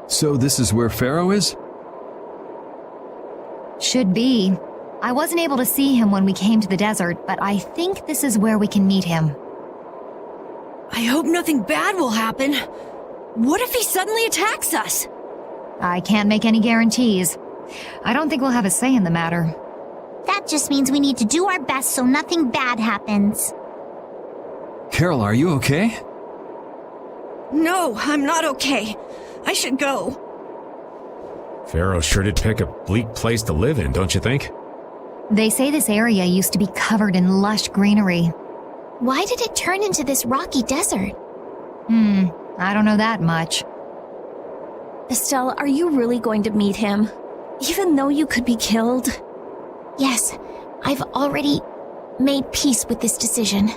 So this is where Phaeroh is? Should be. I wasn't able to see him when we came to the desert, but I think this is where we can meet him. I hope nothing bad will happen. What if he suddenly attacks us? I can't make any guarantees. I don't think we'll have a say in the matter. That just means we need to do our best so nothing bad happens. Carol, are you okay? No, I'm not okay. I should go. Phaeroh sure did pick a bleak place to live in, don't you think? They say this area used to be covered in lush greenery. Why did it turn into this rocky desert? I don't know that much. Estelle, are you really going to meet him? Even though you could be killed? Yes, I've already made peace with this decision.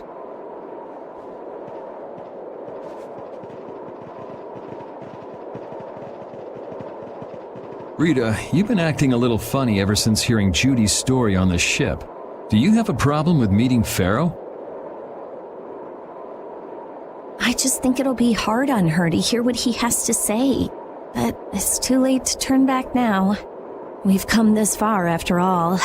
Rita, you've been acting a little funny ever since hearing Judy's story on the ship. Do you have a problem with meeting Phaeroh? I just think it'll be hard on her to hear what he has to say. But it's too late to turn back now. We've come this far after all.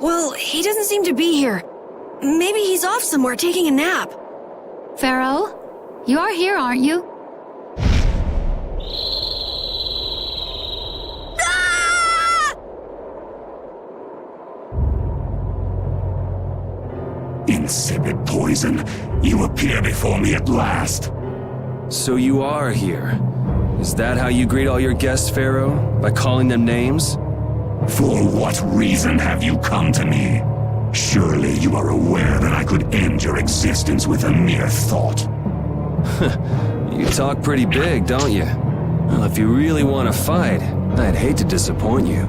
Well, he doesn't seem to be here. Maybe he's off somewhere taking a nap. Phaeroh? You are here, aren't you? Ah! Insipid poison, you appear before me at last. So you are here. Is that how you greet all your guests, Phaeroh? By calling them names? For what reason have you come to me? Surely you are aware that I could end your existence with a mere thought. You talk pretty big, don't you? Well, if you really want to fight, I'd hate to disappoint you.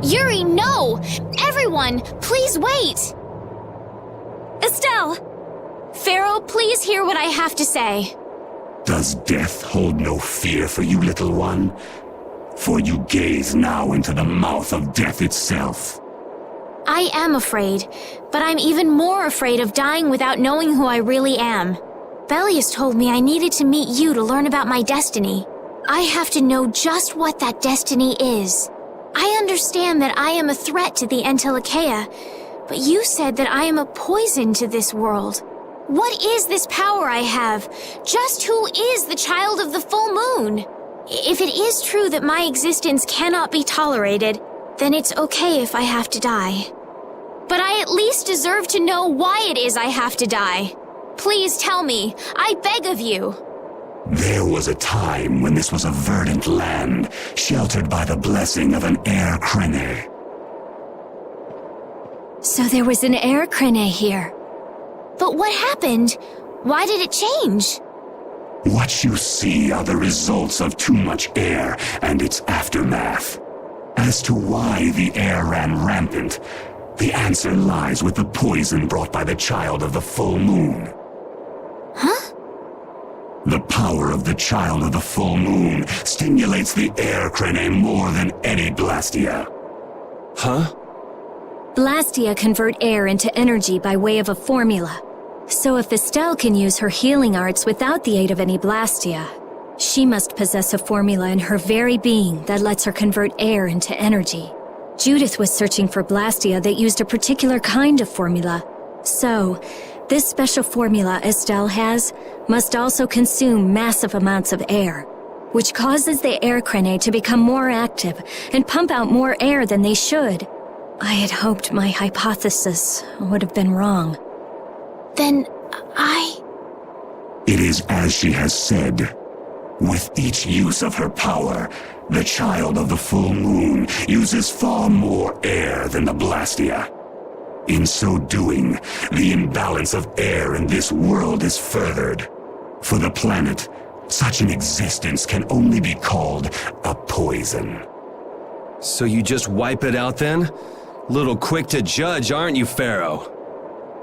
Yuri, no! Everyone, please wait! Estelle! Phaeroh, please hear what I have to say. Does death hold no fear for you, little one? For you gaze now into the mouth of death itself. I am afraid, but I'm even more afraid of dying without knowing who I really am. Belius told me I needed to meet you to learn about my destiny. I have to know just what that destiny is. I understand that I am a threat to the Entelecheia, but you said that I am a poison to this world. What is this power I have? Just who is the child of the full moon? If it is true that my existence cannot be tolerated, then it's okay if I have to die. But I at least deserve to know why it is I have to die. Please tell me, I beg of you. There was a time when this was a verdant land, sheltered by the blessing of an air crene. So there was an air crene here. But what happened? Why did it change? What you see are the results of too much air and its aftermath. As to why the air ran rampant, the answer lies with the poison brought by the child of the full moon. Huh? The power of the child of the full moon stimulates the air crene more than any blastia. Huh? Blastia convert air into energy by way of a formula. So if Estelle can use her healing arts without the aid of any blastia, she must possess a formula in her very being that lets her convert air into energy. Judith was searching for blastia that used a particular kind of formula. So, this special formula Estelle has must also consume massive amounts of air, which causes the air crene to become more active and pump out more air than they should. I had hoped my hypothesis would have been wrong. Then It is as she has said. With each use of her power, the child of the full moon uses far more air than the blastia. In so doing, the imbalance of air in this world is furthered. For the planet, such an existence can only be called a poison. So you just wipe it out then? Little quick to judge, aren't you, Phaeroh?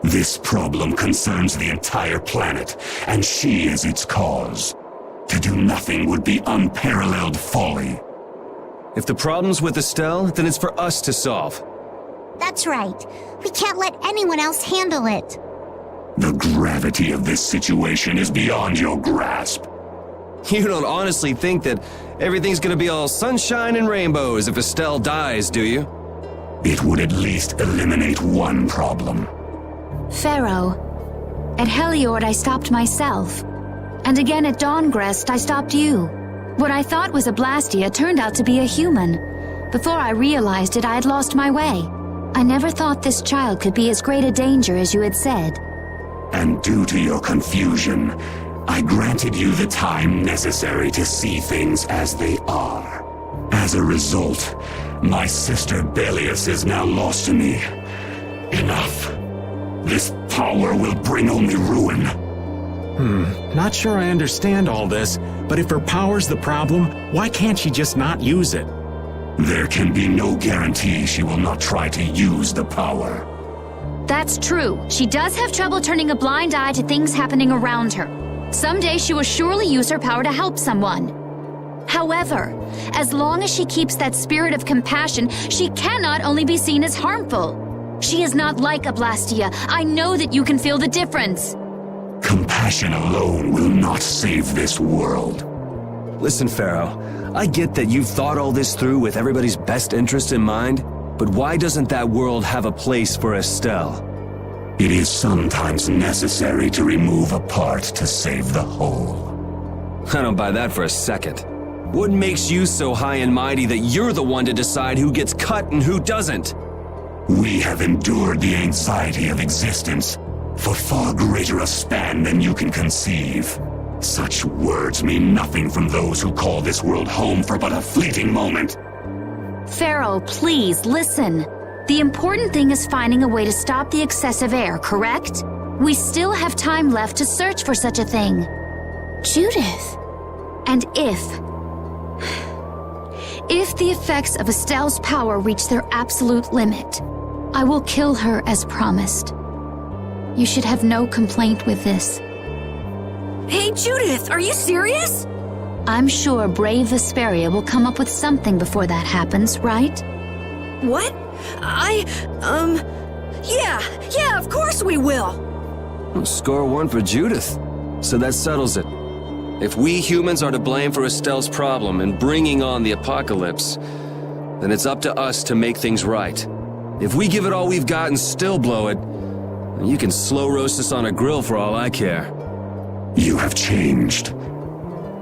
This problem concerns the entire planet, and she is its cause. To do nothing would be unparalleled folly. If the problem's with Estelle, then it's for us to solve. That's right. We can't let anyone else handle it. The gravity of this situation is beyond your grasp. You don't honestly think that everything's gonna be all sunshine and rainbows if Estelle dies, do you? It would at least eliminate one problem. Phaeroh, at Heliord I stopped myself. And again at Dawngrest I stopped you. What I thought was a Blastia turned out to be a human. Before I realized it, I had lost my way. I never thought this child could be as great a danger as you had said. And due to your confusion, I granted you the time necessary to see things as they are. As a result, my sister Belius is now lost to me. Enough. This power will bring only ruin. Not sure I understand all this, but if her power's the problem, why can't she just not use it? There can be no guarantee she will not try to use the power. That's true. She does have trouble turning a blind eye to things happening around her. Someday she will surely use her power to help someone. However, as long as she keeps that spirit of compassion, she cannot only be seen as harmful. She is not like a Blastia. I know that you can feel the difference. Compassion alone will not save this world. Listen, Phaeroh, I get that you've thought all this through with everybody's best interest in mind, but why doesn't that world have a place for Estelle? It is sometimes necessary to remove a part to save the whole. I don't buy that for a second. What makes you so high and mighty that you're the one to decide who gets cut and who doesn't? We have endured the anxiety of existence for far greater a span than you can conceive. Such words mean nothing from those who call this world home for but a fleeting moment. Phaeroh, please, listen. The important thing is finding a way to stop the excessive air, correct? We still have time left to search for such a thing. Judith. And if the effects of Estelle's power reach their absolute limit, I will kill her as promised. You should have no complaint with this. Hey, Judith, are you serious? I'm sure brave Vesperia will come up with something before that happens, right? What? Yeah, of course we will. Well, score one for Judith. So that settles it. If we humans are to blame for Estelle's problem and bringing on the apocalypse, then it's up to us to make things right. If we give it all we've got and still blow it, you can slow roast us on a grill for all I care. You have changed.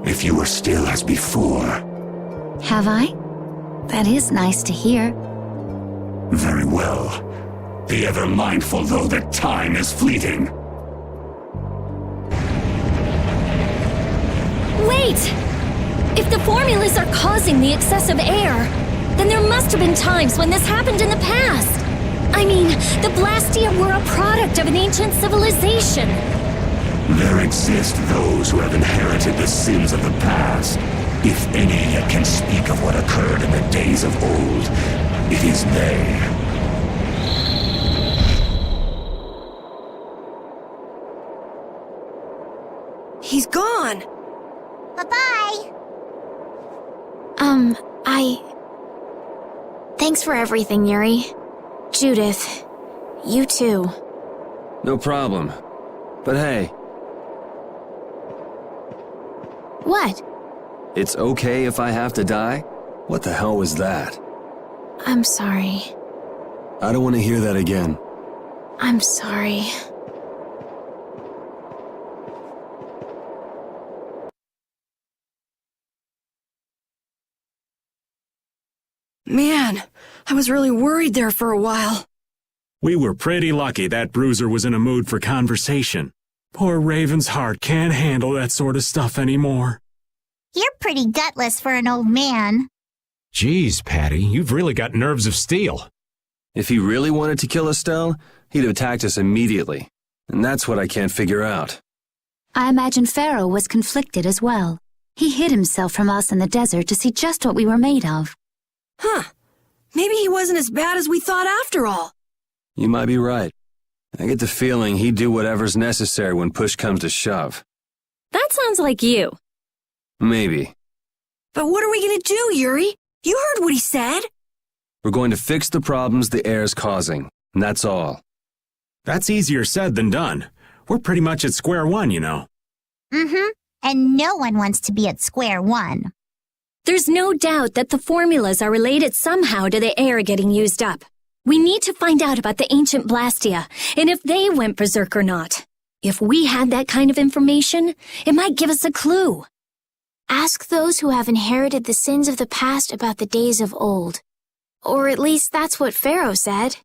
If you were still as before. Have I? That is nice to hear. Very well. Be ever mindful, though, that time is fleeting. Wait! If the formulas are causing the excessive air, then there must have been times when this happened in the past. I mean, the Blastia were a product of an ancient civilization. There exist those who have inherited the sins of the past. If any yet can speak of what occurred in the days of old, it is they. He's gone. Bye-bye. Thanks for everything, Yuri. Judith, you too. No problem. But hey, What? it's okay if I have to die? What the hell was that? I'm sorry. I don't want to hear that again. I'm sorry. Man, I was really worried there for a while. We were pretty lucky that bruiser was in a mood for conversation. Poor Raven's heart can't handle that sort of stuff anymore. You're pretty gutless for an old man. Geez, Patty, you've really got nerves of steel. If he really wanted to kill Estelle, he'd have attacked us immediately. And that's what I can't figure out. I imagine Phaeroh was conflicted as well. He hid himself from us in the desert to see just what we were made of. Huh. Maybe he wasn't as bad as we thought after all. You might be right. I get the feeling he'd do whatever's necessary when push comes to shove. That sounds like you. Maybe. But what are we gonna do, Yuri? You heard what he said. We're going to fix the problems the air's causing, and that's all. That's easier said than done. We're pretty much at square one, you know. Mm-hmm. And no one wants to be at square one. There's no doubt that the formulas are related somehow to the air getting used up. We need to find out about the ancient Blastia, and if they went berserk or not. If we had that kind of information, it might give us a clue. Ask those who have inherited the sins of the past about the days of old. Or at least that's what Phaeroh said.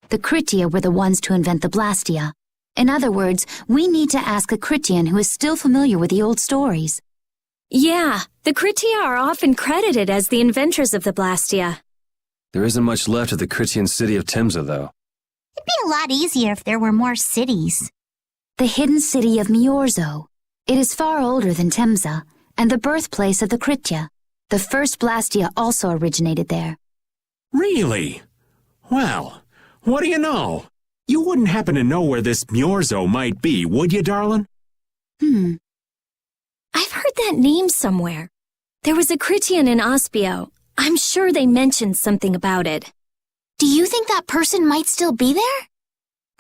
The Critia were the ones to invent the Blastia. In other words, we need to ask a Critian who is still familiar with the old stories. Yeah, the Critia are often credited as the inventors of the Blastia. There isn't much left of the Critian city of Temsa, though. It'd be a lot easier if there were more cities. The hidden city of Miorzo. It is far older than Temsa, and the birthplace of the Critia. The first Blastia also originated there. Really? Well, what do you know? You wouldn't happen to know where this Miorzo might be, would you, darling? I've heard that name somewhere. There was a Critian in Ospio. I'm sure they mentioned something about it. Do you think that person might still be there?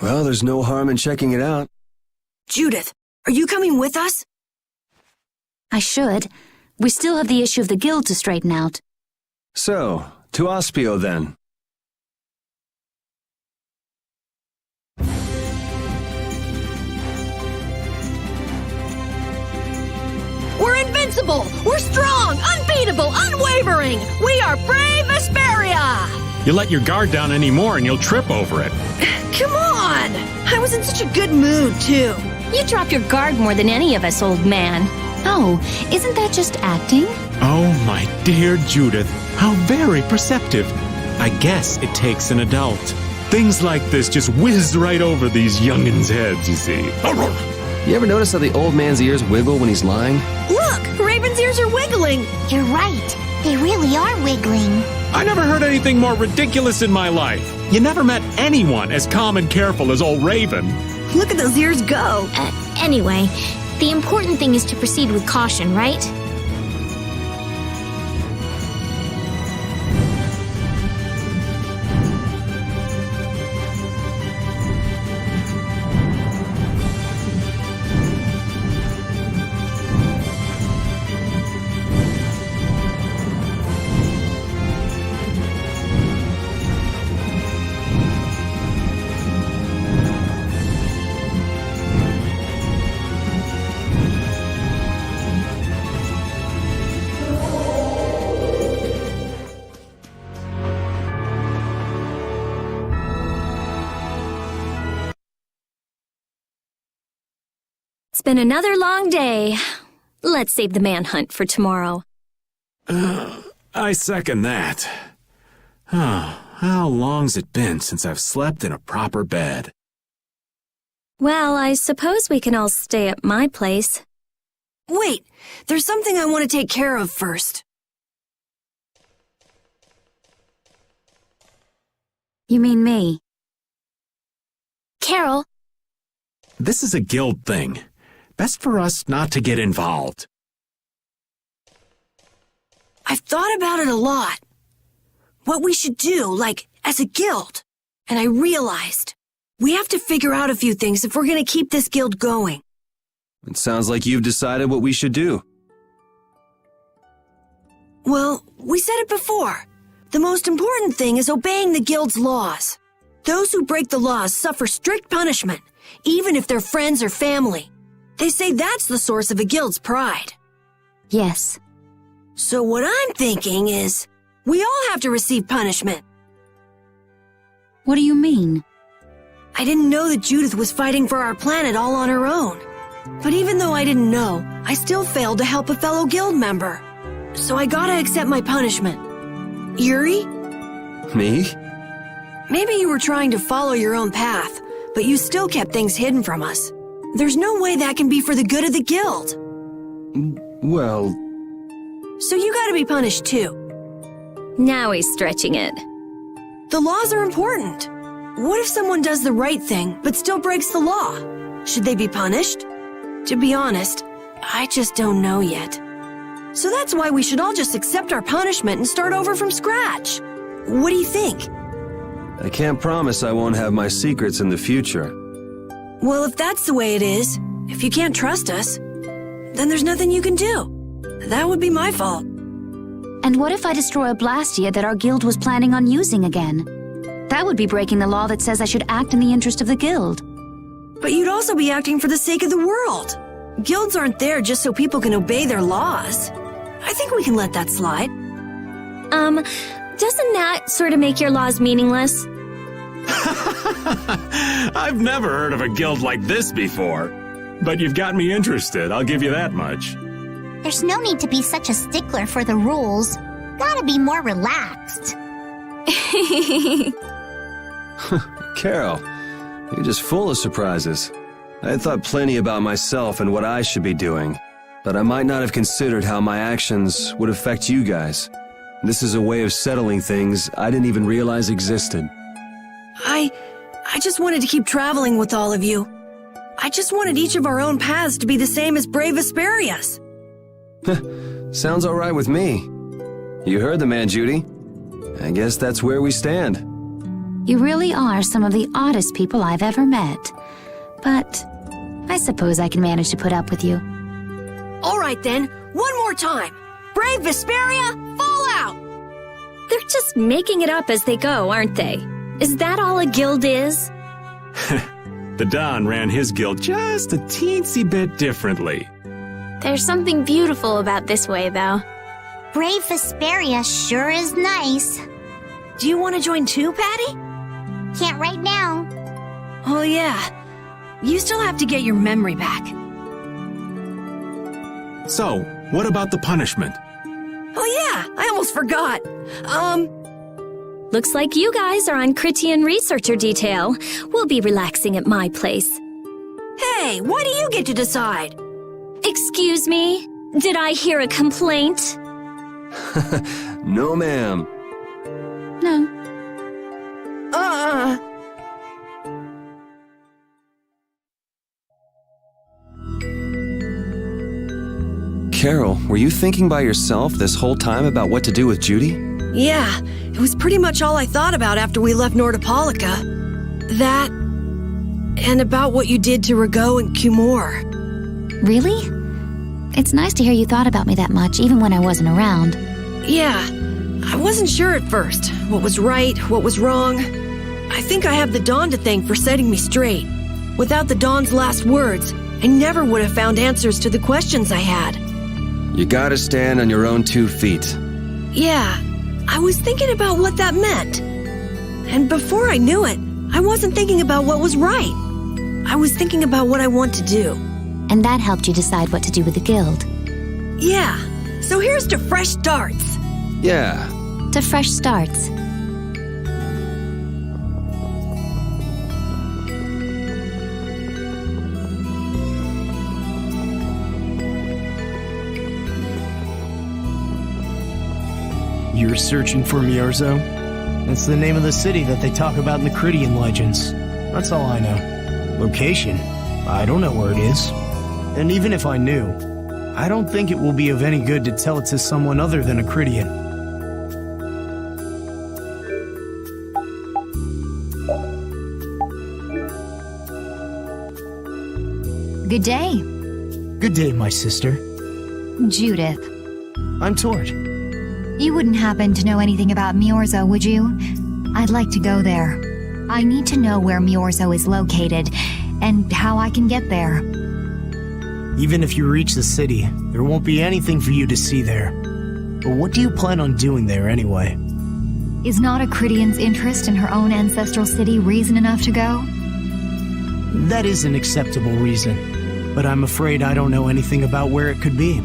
Well, there's no harm in checking it out. Judith, are you coming with us? I should. We still have the issue of the guild to straighten out. So, to Ospio then. We're invincible! We're strong! Unbeatable! Unwavering! We are brave Vesperia! You let your guard down anymore and you'll trip over it. Come on! I was in such a good mood, too. You drop your guard more than any of us, old man. Oh, isn't that just acting? Oh, my dear Judith, how very perceptive. I guess it takes an adult. Things like this just whiz right over these youngins' heads, you see. You ever notice how the old man's ears wiggle when he's lying? Look! Raven's ears are wiggling! You're right. They really are wiggling. I never heard anything more ridiculous in my life. You never met anyone as calm and careful as old Raven. Look at those ears go! Anyway, the important thing is to proceed with caution, right? It's been another long day. Let's save the manhunt for tomorrow. I second that. How long's it been since I've slept in a proper bed? Well, I suppose we can all stay at my place. Wait, there's something I want to take care of first. You mean me? Carol, This is a guild thing. Best for us not to get involved. I've thought about it a lot. What we should do, like, as a guild. And I realized we have to figure out a few things if we're going to keep this guild going. It sounds like you've decided what we should do. Well, we said it before. The most important thing is obeying the guild's laws. Those who break the laws suffer strict punishment, even if they're friends or family. They say that's the source of a guild's pride. Yes. So what I'm thinking is, we all have to receive punishment. What do you mean? I didn't know that Judith was fighting for our planet all on her own. But even though I didn't know, I still failed to help a fellow guild member. So I gotta accept my punishment. Yuri? Me? Maybe you were trying to follow your own path, but you still kept things hidden from us. There's no way that can be for the good of the guild. Well, So you gotta be punished too. Now he's stretching it. The laws are important. What if someone does the right thing, but still breaks the law? Should they be punished? To be honest, I just don't know yet. So that's why we should all just accept our punishment and start over from scratch. What do you think? I can't promise I won't have my secrets in the future. Well, if that's the way it is, if you can't trust us, then there's nothing you can do. That would be my fault. And what if I destroy a Blastia that our guild was planning on using again? That would be breaking the law that says I should act in the interest of the guild. But you'd also be acting for the sake of the world. Guilds aren't there just so people can obey their laws. I think we can let that slide. Doesn't that sort of make your laws meaningless? I've never heard of a guild like this before. But you've got me interested, I'll give you that much. There's no need to be such a stickler for the rules. Gotta be more relaxed. Carol, you're just full of surprises. I had thought plenty about myself and what I should be doing, but I might not have considered how my actions would affect you guys. This is a way of settling things I didn't even realize existed. I just wanted to keep traveling with all of you. I just wanted each of our own paths to be the same as brave Vesperia's. Sounds all right with me. You heard the man, Judy. I guess that's where we stand. You really are some of the oddest people I've ever met. But I suppose I can manage to put up with you. All right then, one more time. Brave Vesperia, fall out! They're just making it up as they go, aren't they? Is that all a guild is? The Don ran his guild just a teensy bit differently. There's something beautiful about this way, though. Brave Vesperia sure is nice. Do you want to join too, Patty? Can't right now. Oh yeah. You still have to get your memory back. So, what about the punishment? Oh yeah, I almost forgot. Looks like you guys are on Critian researcher detail. We'll be relaxing at my place. Hey, why do you get to decide? Excuse me? Did I hear a complaint? No, ma'am. No. Carol, were you thinking by yourself this whole time about what to do with Judy? Yeah, it was pretty much all I thought about after we left Nordopolica. That, and about what you did to Rago and Cumore. Really? It's nice to hear you thought about me that much, even when I wasn't around. Yeah, I wasn't sure at first. What was right, what was wrong. I think I have the Dawn to thank for setting me straight. Without the Dawn's last words, I never would have found answers to the questions I had. You gotta stand on your own 2 feet. Yeah, I was thinking about what that meant. And before I knew it, I wasn't thinking about what was right. I was thinking about what I want to do. And that helped you decide what to do with the guild. Yeah, so here's to fresh starts. Yeah. To fresh starts. You're searching for Miorzo? That's the name of the city that they talk about in the Critian legends. That's all I know. Location? I don't know where it is. And even if I knew, I don't think it will be of any good to tell it to someone other than a Critian. Good day. Good day, my sister. Judith. I'm Tord. You wouldn't happen to know anything about Miorzo, would you? I'd like to go there. I need to know where Miorzo is located, and how I can get there. Even if you reach the city, there won't be anything for you to see there. But what do you plan on doing there anyway? Is not a Critian's interest in her own ancestral city reason enough to go? That is an acceptable reason, but I'm afraid I don't know anything about where it could be.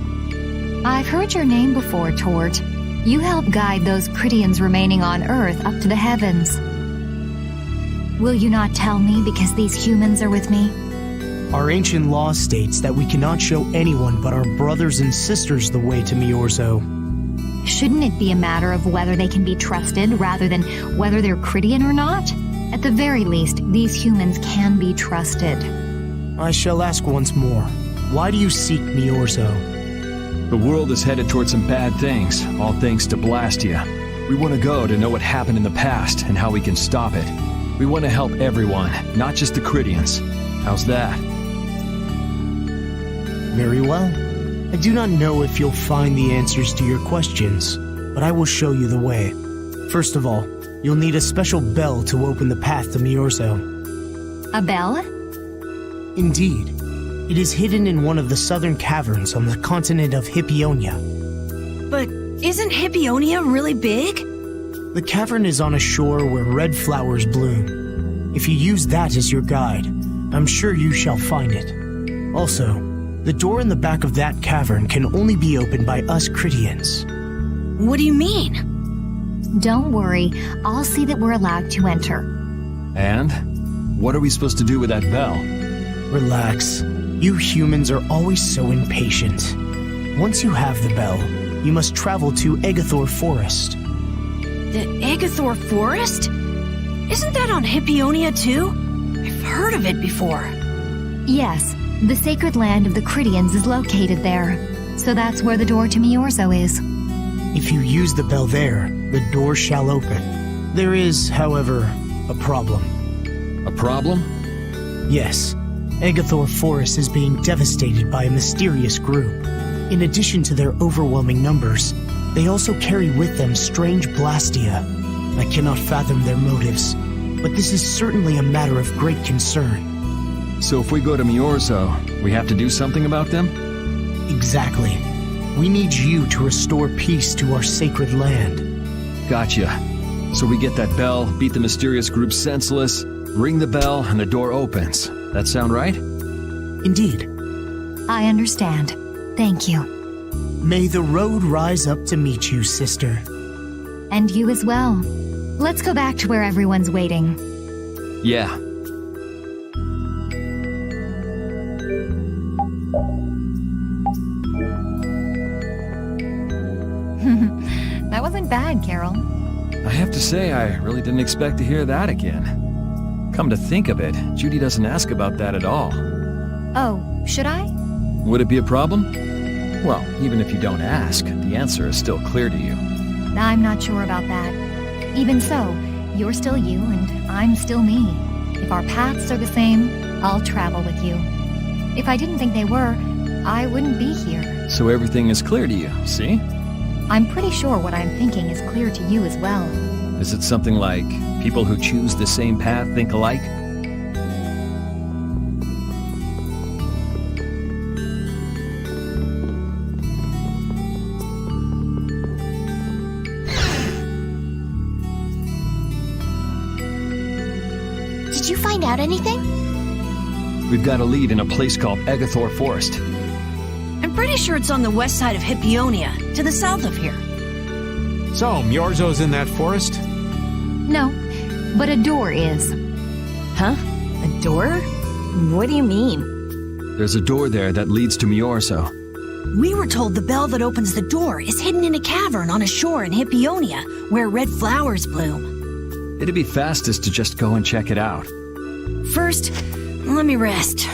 I've heard your name before, Tort. You help guide those Critians remaining on Earth up to the heavens. Will you not tell me because these humans are with me? Our ancient law states that we cannot show anyone but our brothers and sisters the way to Miorzo. Shouldn't it be a matter of whether they can be trusted rather than whether they're Critian or not? At the very least, these humans can be trusted. I shall ask once more. Why do you seek me, Orzo? The world is headed towards some bad things, all thanks to Blastia. We want to go to know what happened in the past and how we can stop it. We want to help everyone, not just the Cridians. How's that? Very well. I do not know if you'll find the answers to your questions, but I will show you the way. First of all, you'll need a special bell to open the path to Miorzo. A bell? Indeed. It is hidden in one of the southern caverns on the continent of Hippionia. But isn't Hippionia really big? The cavern is on a shore where red flowers bloom. If you use that as your guide, I'm sure you shall find it. Also, the door in the back of that cavern can only be opened by us Cridians. What do you mean? Don't worry, I'll see that we're allowed to enter. And? What are we supposed to do with that bell? Relax. You humans are always so impatient. Once you have the bell, you must travel to Egathor Forest. The Egathor Forest? Isn't that on Hippionia too? I've heard of it before. Yes, the sacred land of the Cridians is located there. So that's where the door to Miorzo is. If you use the bell there, the door shall open. There is, however, a problem. A problem? Yes. Egathor Forest is being devastated by a mysterious group. In addition to their overwhelming numbers, they also carry with them strange Blastia. I cannot fathom their motives, but this is certainly a matter of great concern. So if we go to Miorzo, we have to do something about them? Exactly. We need you to restore peace to our sacred land. Gotcha. So we get that bell, beat the mysterious group senseless, ring the bell, and the door opens. That sound right? Indeed. I understand. Thank you. May the road rise up to meet you, sister. And you as well. Let's go back to where everyone's waiting. Yeah. That wasn't bad, Carol. I have to say, I really didn't expect to hear that again. Come to think of it, Judy doesn't ask about that at all. Oh, should I? Would it be a problem? Well, even if you don't ask, the answer is still clear to you. I'm not sure about that. Even so, you're still you and I'm still me. If our paths are the same, I'll travel with you. If I didn't think they were, I wouldn't be here. So everything is clear to you, see? I'm pretty sure what I'm thinking is clear to you as well. Is it something like people who choose the same path think alike? Did you find out anything? We've got a lead in a place called Egathor Forest. I'm pretty sure it's on the west side of Hippionia, to the south of here. So, Miorzo's in that forest? No, but a door is. Huh? A door? What do you mean? There's a door there that leads to Miorzo. We were told the bell that opens the door is hidden in a cavern on a shore in Hippionia, where red flowers bloom. It'd be fastest to just go and check it out. First, let me rest.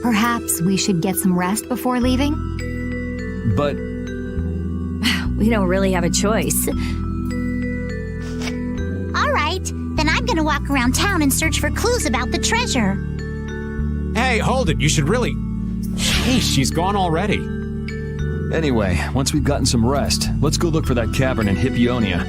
Perhaps we should get some rest before leaving? But We don't really have a choice. All right, then I'm gonna walk around town and search for clues about the treasure. Hey, hold it, you should really... Hey, she's gone already. anyway, once we've gotten some rest, let's go look for that cavern in Hippionia.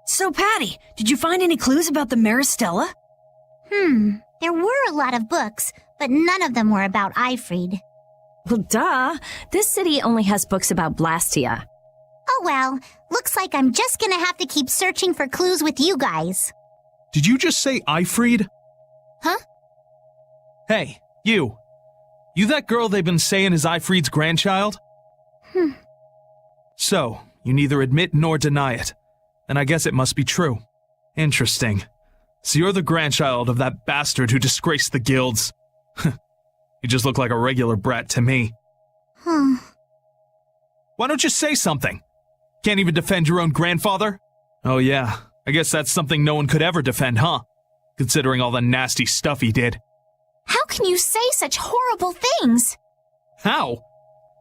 So, Patty, did you find any clues about the Maristella? There were a lot of books, but none of them were about Ifrid. Well, duh. This city only has books about Blastia. Oh well, looks like I'm just gonna have to keep searching for clues with you guys. Did you just say Ifrid? Huh? Hey, you. You that girl they've been saying is Ifried's grandchild? So, you neither admit nor deny it. And I guess it must be true. Interesting. So you're the grandchild of that bastard who disgraced the guilds. You just look like a regular brat to me. Why don't you say something? Can't even defend your own grandfather? Oh yeah, I guess that's something no one could ever defend, huh? Considering all the nasty stuff he did. How can you say such horrible things? How?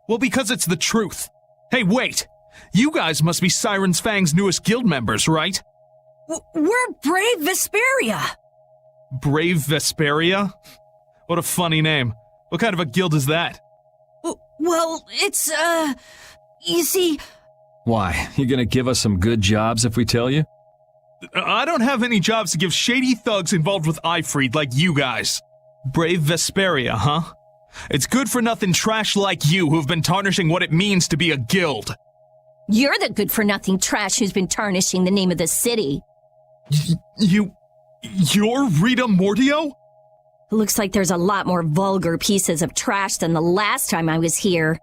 Well, because it's the truth. Hey, wait! You guys must be Siren's Fang's newest guild members, right? We're Brave Vesperia. Brave Vesperia? What a funny name. What kind of a guild is that? Well, it's, you see... Why? You gonna give us some good jobs if we tell you? I don't have any jobs to give shady thugs involved with Ifried like you guys. Brave Vesperia, huh? It's good-for-nothing trash like you who've been tarnishing what it means to be a guild. You're the good-for-nothing trash who's been tarnishing the name of the city. You're Rita Mordio? Looks like there's a lot more vulgar pieces of trash than the last time I was here.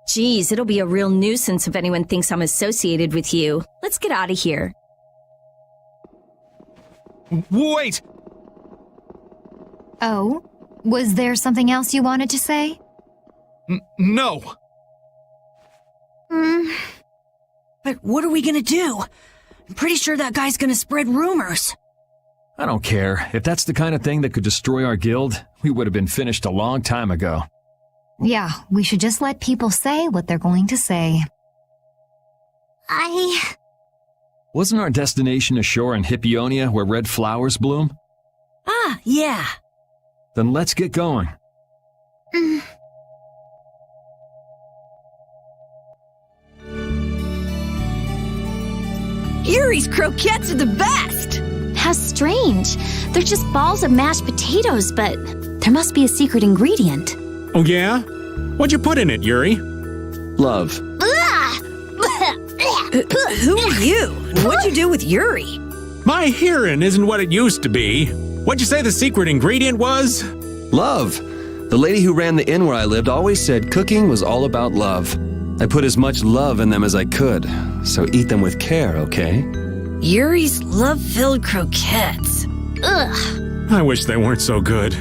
Geez, it'll be a real nuisance if anyone thinks I'm associated with you. Let's get out of here. Wait! Oh? Was there something else you wanted to say? No. But what are we gonna do? I'm pretty sure that guy's gonna spread rumors. I don't care. If that's the kind of thing that could destroy our guild, we would have been finished a long time ago. Yeah, we should just let people say what they're going to say. Wasn't our destination ashore in Hippionia where red flowers bloom? Ah, yeah. Then let's get going. Yuri's croquettes are the best! How strange. They're just balls of mashed potatoes, but there must be a secret ingredient. Oh yeah? What'd you put in it, Yuri? Love. Who are you? What'd you do with Yuri? My hearing isn't what it used to be. What'd you say the secret ingredient was? Love. The lady who ran the inn where I lived always said cooking was all about love. I put as much love in them as I could, so eat them with care, okay? Yuri's love-filled croquettes. Ugh. I wish they weren't so good.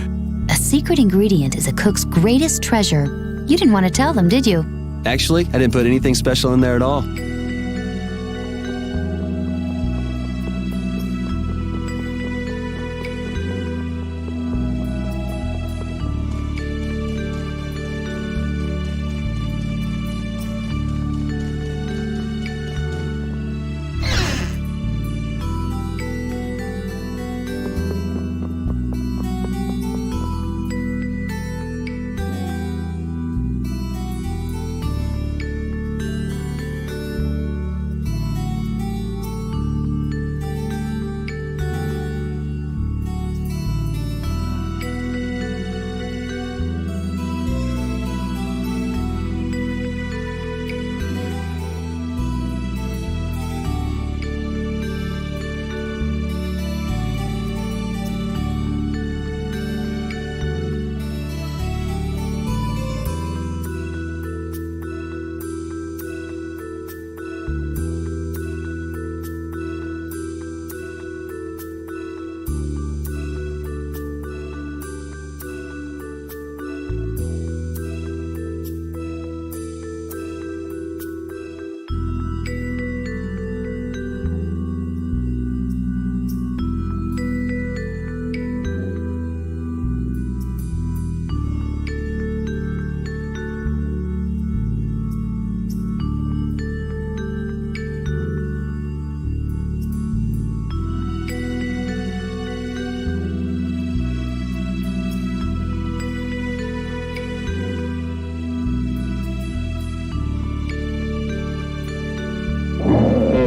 A secret ingredient is a cook's greatest treasure. You didn't want to tell them, did you? Actually, I didn't put anything special in there at all.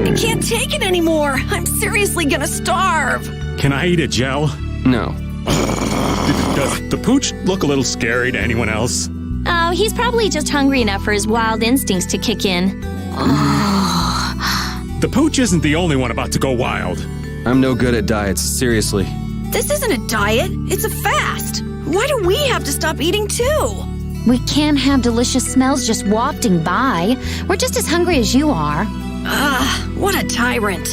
I can't take it anymore. I'm seriously gonna starve. Can I eat a gel? No. Does the pooch look a little scary to anyone else? Oh, he's probably just hungry enough for his wild instincts to kick in. The pooch isn't the only one about to go wild. I'm no good at diets, seriously. This isn't a diet, it's a fast. Why do we have to stop eating too? We can't have delicious smells just wafting by. We're just as hungry as you are. What a tyrant.